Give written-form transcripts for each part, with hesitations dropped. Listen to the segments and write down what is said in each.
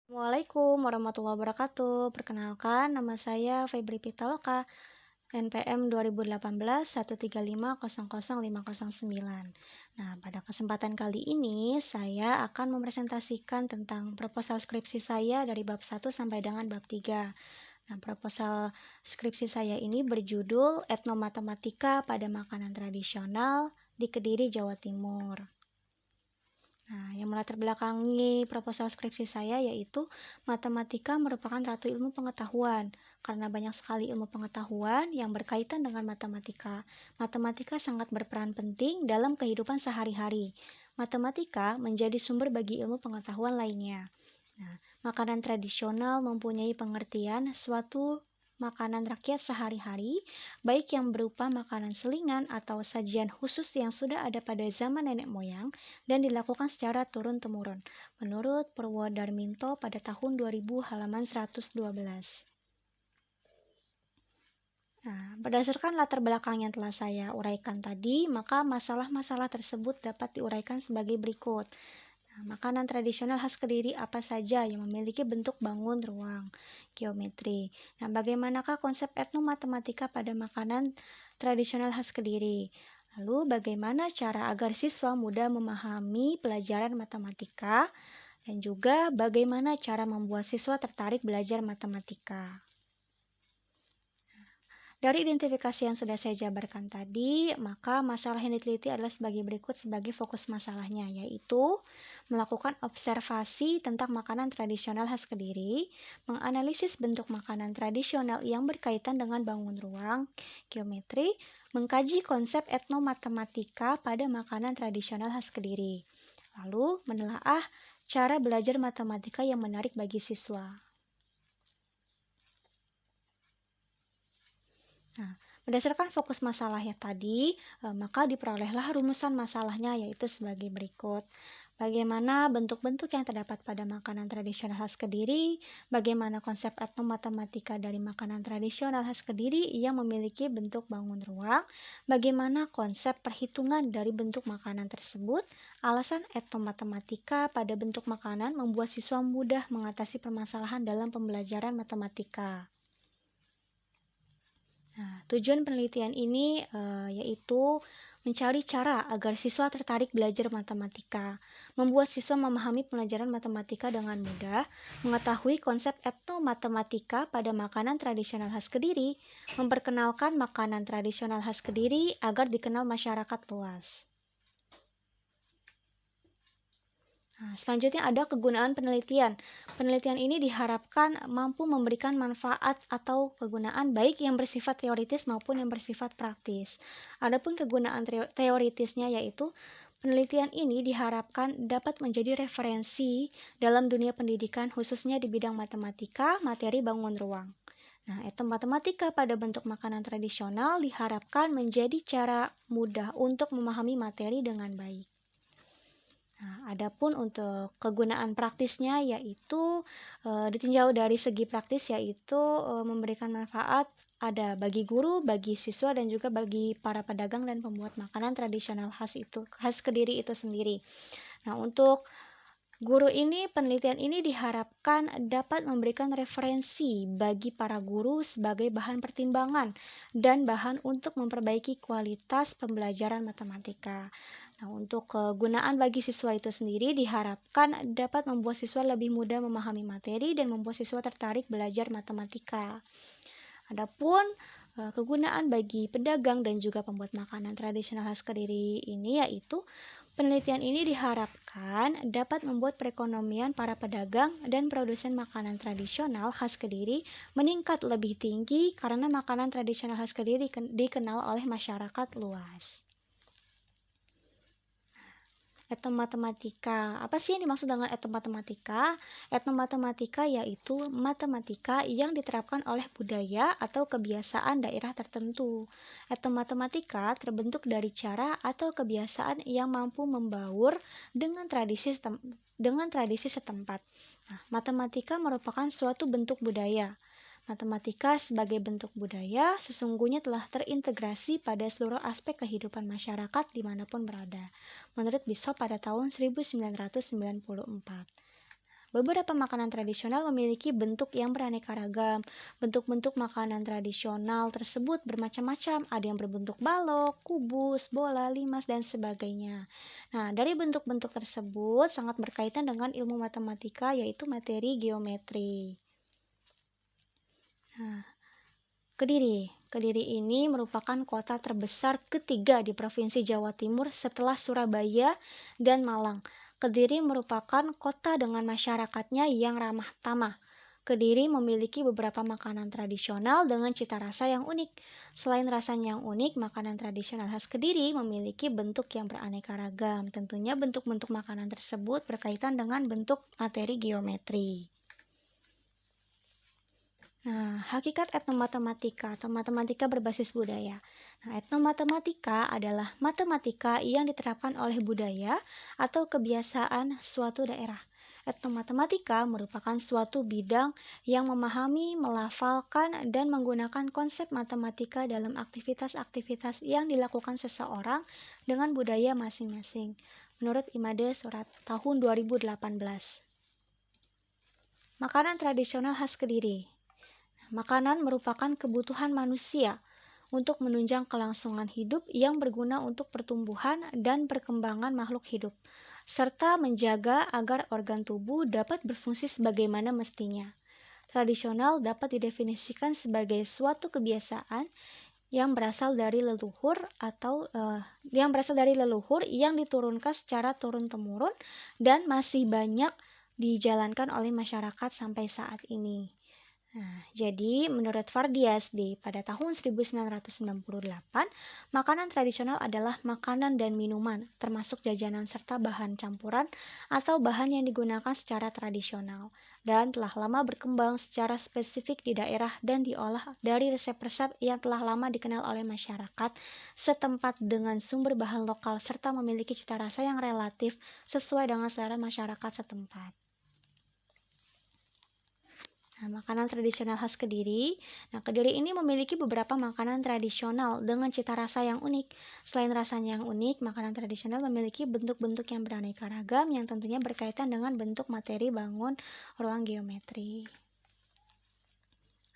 Assalamualaikum warahmatullahi wabarakatuh. Perkenalkan, nama saya Febri Pitaloka, NPM 2018 135000509. Nah, pada kesempatan kali ini saya akan mempresentasikan tentang proposal skripsi saya dari bab 1 sampai dengan bab 3. Nah, proposal skripsi saya ini berjudul Etnomatematika pada Makanan Tradisional di Kediri, Jawa Timur. Nah, yang melatar belakangi proposal skripsi saya yaitu matematika merupakan ratu ilmu pengetahuan. Karena banyak sekali ilmu pengetahuan yang berkaitan dengan matematika. Matematika sangat berperan penting dalam kehidupan sehari-hari. Matematika menjadi sumber bagi ilmu pengetahuan lainnya. Nah, makanan tradisional mempunyai pengertian suatu makanan rakyat sehari-hari, baik yang berupa makanan selingan atau sajian khusus yang sudah ada pada zaman nenek moyang dan dilakukan secara turun-temurun, menurut Purwodarminto pada tahun 2000 halaman 112. Nah, berdasarkan latar belakang yang telah saya uraikan tadi, maka masalah-masalah tersebut dapat diuraikan sebagai berikut. Makanan tradisional khas Kediri apa saja yang memiliki bentuk bangun ruang, geometri. Nah, bagaimanakah konsep etnomatematika pada makanan tradisional khas Kediri? Lalu, bagaimana cara agar siswa mudah memahami pelajaran matematika? Dan juga bagaimana cara membuat siswa tertarik belajar matematika? Dari identifikasi yang sudah saya jabarkan tadi, maka masalah yang diteliti adalah sebagai berikut sebagai fokus masalahnya, yaitu melakukan observasi tentang makanan tradisional khas Kediri, menganalisis bentuk makanan tradisional yang berkaitan dengan bangun ruang, geometri, mengkaji konsep etnomatematika pada makanan tradisional khas Kediri, lalu menelaah cara belajar matematika yang menarik bagi siswa. Nah, berdasarkan fokus masalahnya tadi, maka diperolehlah rumusan masalahnya yaitu sebagai berikut. Bagaimana bentuk-bentuk yang terdapat pada makanan tradisional khas Kediri, bagaimana konsep etnomatematika dari makanan tradisional khas Kediri yang memiliki bentuk bangun ruang, bagaimana konsep perhitungan dari bentuk makanan tersebut, alasan etnomatematika pada bentuk makanan membuat siswa mudah mengatasi permasalahan dalam pembelajaran matematika. Nah, tujuan penelitian ini yaitu mencari cara agar siswa tertarik belajar matematika, membuat siswa memahami pelajaran matematika dengan mudah, mengetahui konsep etnomatematika pada makanan tradisional khas Kediri, memperkenalkan makanan tradisional khas Kediri agar dikenal masyarakat luas. Nah, selanjutnya ada kegunaan penelitian. Penelitian ini diharapkan mampu memberikan manfaat atau kegunaan baik yang bersifat teoritis maupun yang bersifat praktis. Adapun kegunaan teoritisnya yaitu penelitian ini diharapkan dapat menjadi referensi dalam dunia pendidikan khususnya di bidang matematika, materi bangun ruang. Nah, etnomatematika pada bentuk makanan tradisional diharapkan menjadi cara mudah untuk memahami materi dengan baik. Nah, adapun untuk kegunaan praktisnya yaitu ditinjau dari segi praktis yaitu memberikan manfaat ada bagi guru, bagi siswa dan juga bagi para pedagang dan pembuat makanan tradisional khas Kediri itu sendiri. Nah, untuk guru ini, penelitian ini diharapkan dapat memberikan referensi bagi para guru sebagai bahan pertimbangan dan bahan untuk memperbaiki kualitas pembelajaran matematika. Nah, untuk kegunaan bagi siswa itu sendiri diharapkan dapat membuat siswa lebih mudah memahami materi dan membuat siswa tertarik belajar matematika. Adapun kegunaan bagi pedagang dan juga pembuat makanan tradisional khas Kediri ini yaitu penelitian ini diharapkan dapat membuat perekonomian para pedagang dan produsen makanan tradisional khas Kediri meningkat lebih tinggi karena makanan tradisional khas Kediri dikenal oleh masyarakat luas. Etnomatematika. Apa sih yang dimaksud dengan etnomatematika? Etnomatematika yaitu matematika yang diterapkan oleh budaya atau kebiasaan daerah tertentu. Etnomatematika terbentuk dari cara atau kebiasaan yang mampu membaur dengan tradisi setempat. Nah, matematika merupakan suatu bentuk budaya. Matematika sebagai bentuk budaya sesungguhnya telah terintegrasi pada seluruh aspek kehidupan masyarakat dimanapun berada, menurut Bishop pada tahun 1994. beberapa makanan tradisional memiliki bentuk yang beraneka ragam. Bentuk-bentuk makanan tradisional tersebut bermacam-macam, ada yang berbentuk balok, kubus, bola, limas, dan sebagainya. Nah, dari bentuk-bentuk tersebut sangat berkaitan dengan ilmu matematika, yaitu materi geometri. Nah, Kediri. Kediri ini merupakan kota terbesar ketiga di Provinsi Jawa Timur setelah Surabaya dan Malang. Kediri merupakan kota dengan masyarakatnya yang ramah tamah. Kediri memiliki beberapa makanan tradisional dengan cita rasa yang unik. Selain rasanya yang unik, makanan tradisional khas Kediri memiliki bentuk yang beraneka ragam. Tentunya bentuk-bentuk makanan tersebut berkaitan dengan bentuk materi geometri. Nah, hakikat etnomatematika atau matematika berbasis budaya. Nah, etnomatematika adalah matematika yang diterapkan oleh budaya atau kebiasaan suatu daerah. Etnomatematika merupakan suatu bidang yang memahami, melafalkan, dan menggunakan konsep matematika dalam aktivitas-aktivitas yang dilakukan seseorang dengan budaya masing-masing. Menurut Imade Surat tahun 2018. Makanan tradisional khas Kediri. Makanan merupakan kebutuhan manusia untuk menunjang kelangsungan hidup yang berguna untuk pertumbuhan dan perkembangan makhluk hidup, serta menjaga agar organ tubuh dapat berfungsi sebagaimana mestinya. Tradisional dapat didefinisikan sebagai suatu kebiasaan yang berasal dari leluhur yang diturunkan secara turun-temurun dan masih banyak dijalankan oleh masyarakat sampai saat ini. Nah, jadi menurut Fardiasdi pada tahun 1998, makanan tradisional adalah makanan dan minuman, termasuk jajanan serta bahan campuran atau bahan yang digunakan secara tradisional, dan telah lama berkembang secara spesifik di daerah dan diolah dari resep-resep yang telah lama dikenal oleh masyarakat setempat dengan sumber bahan lokal serta memiliki cita rasa yang relatif sesuai dengan selera masyarakat setempat. Nah, makanan tradisional khas Kediri. Nah, Kediri ini memiliki beberapa makanan tradisional dengan cita rasa yang unik. Selain rasanya yang unik, makanan tradisional memiliki bentuk-bentuk yang beraneka ragam yang tentunya berkaitan dengan bentuk materi bangun ruang geometri.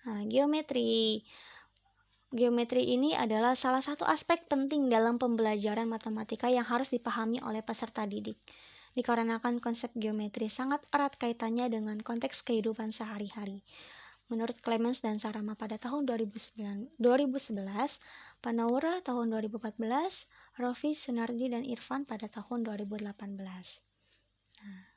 Nah, geometri. Geometri ini adalah salah satu aspek penting dalam pembelajaran matematika yang harus dipahami oleh peserta didik. Dikarenakan konsep geometri sangat erat kaitannya dengan konteks kehidupan sehari-hari. Menurut Clemens dan Sarama pada tahun 2011, Panaura tahun 2014, Rofi, Sunardi, dan Irfan pada tahun 2018. Nah,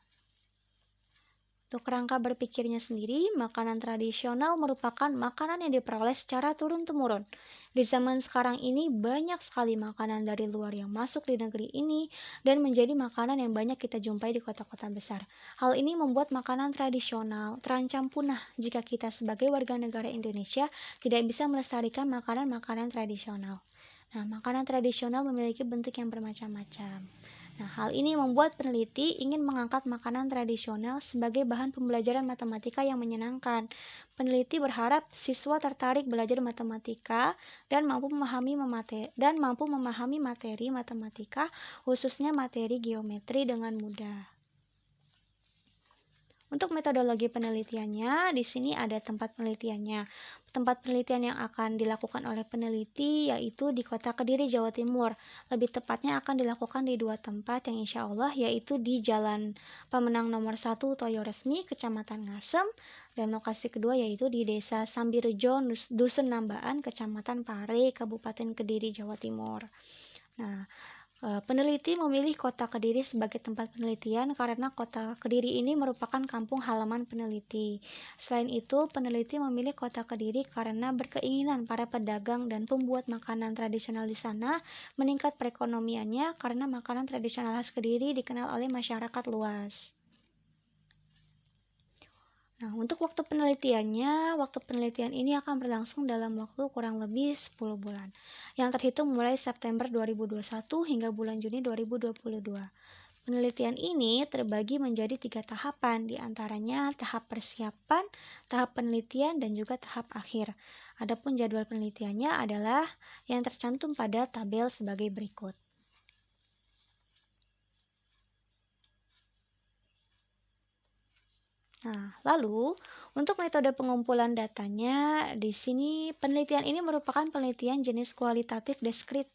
untuk kerangka berpikirnya sendiri, makanan tradisional merupakan makanan yang diperoleh secara turun-temurun. Di zaman sekarang ini banyak sekali makanan dari luar yang masuk di negeri ini dan menjadi makanan yang banyak kita jumpai di kota-kota besar. Hal ini membuat makanan tradisional terancam punah jika kita sebagai warga negara Indonesia tidak bisa melestarikan makanan-makanan tradisional. Nah, makanan tradisional memiliki bentuk yang bermacam-macam. Nah, hal ini membuat peneliti ingin mengangkat makanan tradisional sebagai bahan pembelajaran matematika yang menyenangkan. Peneliti berharap siswa tertarik belajar matematika dan mampu memahami materi matematika, khususnya materi geometri dengan mudah. Untuk metodologi penelitiannya, di sini ada tempat penelitiannya. Tempat penelitian yang akan dilakukan oleh peneliti yaitu di Kota Kediri, Jawa Timur. Lebih tepatnya akan dilakukan di 2 tempat yang insya Allah yaitu di Jalan Pemenang nomor 1 Toyo Resmi, Kecamatan Ngasem, dan lokasi kedua yaitu di Desa Sambirejo, Dusun Nambaan, Kecamatan Pare, Kabupaten Kediri, Jawa Timur. Nah, peneliti memilih Kota Kediri sebagai tempat penelitian karena Kota Kediri ini merupakan kampung halaman peneliti. Selain itu, peneliti memilih Kota Kediri karena berkeinginan para pedagang dan pembuat makanan tradisional di sana meningkat perekonomiannya karena makanan tradisional khas Kediri dikenal oleh masyarakat luas. Nah, untuk waktu penelitian ini akan berlangsung dalam waktu kurang lebih 10 bulan, yang terhitung mulai September 2021 hingga bulan Juni 2022. Penelitian ini terbagi menjadi 3 tahapan, diantaranya tahap persiapan, tahap penelitian, dan juga tahap akhir. Adapun jadwal penelitiannya adalah yang tercantum pada tabel sebagai berikut. Nah, lalu untuk metode pengumpulan datanya, di sini penelitian ini merupakan penelitian jenis kualitatif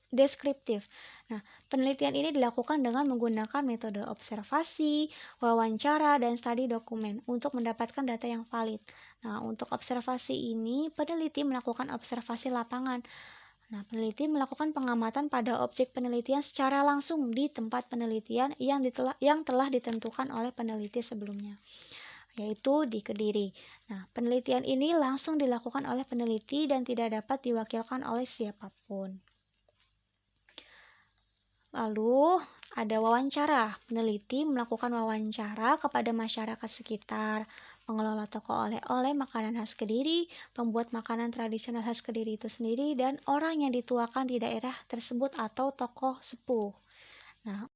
deskriptif. Nah, penelitian ini dilakukan dengan menggunakan metode observasi, wawancara, dan studi dokumen untuk mendapatkan data yang valid. Nah, untuk observasi ini, peneliti melakukan observasi lapangan. Nah, peneliti melakukan pengamatan pada objek penelitian secara langsung di tempat penelitian yang telah ditentukan oleh peneliti sebelumnya, yaitu di Kediri. Nah, penelitian ini langsung dilakukan oleh peneliti dan tidak dapat diwakilkan oleh siapapun. Lalu, ada wawancara. Peneliti melakukan wawancara kepada masyarakat sekitar, pengelola toko oleh-oleh makanan khas Kediri, pembuat makanan tradisional khas Kediri itu sendiri, dan orang yang dituakan di daerah tersebut atau tokoh sepuh. Nah,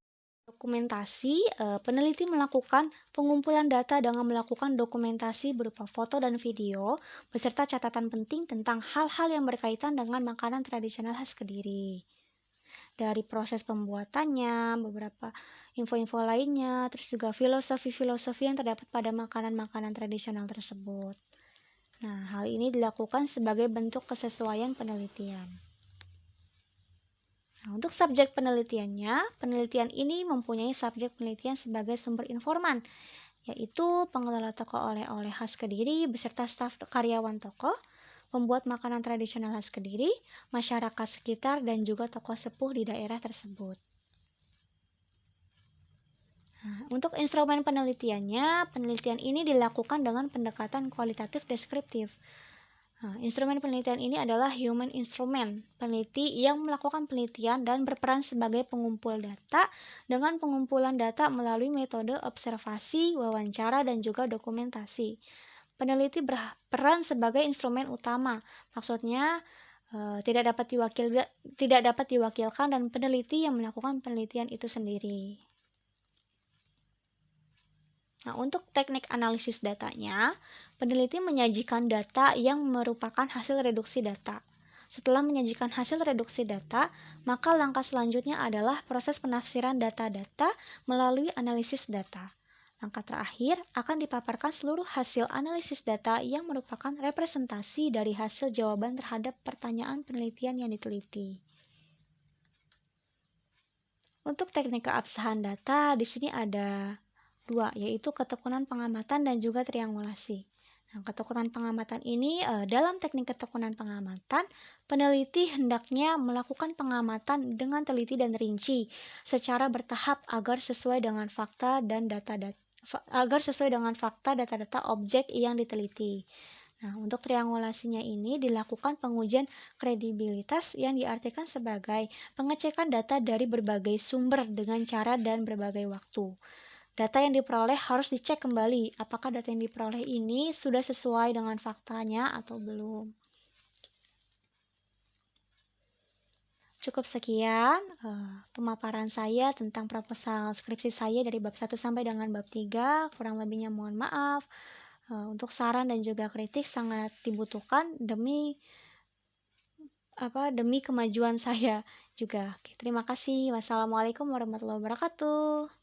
dokumentasi, peneliti melakukan pengumpulan data dengan melakukan dokumentasi berupa foto dan video, beserta catatan penting tentang hal-hal yang berkaitan dengan makanan tradisional khas Kediri. Dari proses pembuatannya, beberapa info-info lainnya, terus juga filosofi-filosofi yang terdapat pada makanan-makanan tradisional tersebut. Nah, hal ini dilakukan sebagai bentuk kesesuaian penelitian. Nah, untuk subjek penelitiannya, penelitian ini mempunyai subjek penelitian sebagai sumber informan, yaitu pengelola toko oleh-oleh khas Kediri beserta staf karyawan toko, pembuat makanan tradisional khas Kediri, masyarakat sekitar, dan juga tokoh sepuh di daerah tersebut. Nah, untuk instrumen penelitiannya, penelitian ini dilakukan dengan pendekatan kualitatif deskriptif. Nah, instrumen penelitian ini adalah human instrument, peneliti yang melakukan penelitian dan berperan sebagai pengumpul data dengan pengumpulan data melalui metode observasi, wawancara, dan juga dokumentasi. Peneliti berperan sebagai instrumen utama, maksudnya tidak dapat diwakilkan dan peneliti yang melakukan penelitian itu sendiri. Nah, untuk teknik analisis datanya, peneliti menyajikan data yang merupakan hasil reduksi data. Setelah menyajikan hasil reduksi data, maka langkah selanjutnya adalah proses penafsiran data-data melalui analisis data. Langkah terakhir akan dipaparkan seluruh hasil analisis data yang merupakan representasi dari hasil jawaban terhadap pertanyaan penelitian yang diteliti. Untuk teknik keabsahan data, di sini ada dua, yaitu ketekunan pengamatan dan juga triangulasi. Nah, ketekunan pengamatan ini dalam teknik ketekunan pengamatan, peneliti hendaknya melakukan pengamatan dengan teliti dan rinci secara bertahap agar sesuai dengan fakta data-data objek yang diteliti. Nah, untuk triangulasinya ini dilakukan pengujian kredibilitas yang diartikan sebagai pengecekan data dari berbagai sumber dengan cara dan berbagai waktu. Data yang diperoleh harus dicek kembali apakah data yang diperoleh ini sudah sesuai dengan faktanya atau belum. Cukup sekian pemaparan saya tentang proposal skripsi saya dari bab 1 sampai dengan bab 3. Kurang lebihnya mohon maaf. Untuk saran dan juga kritik sangat dibutuhkan demi kemajuan saya juga. Oke, terima kasih. Wassalamualaikum warahmatullahi wabarakatuh.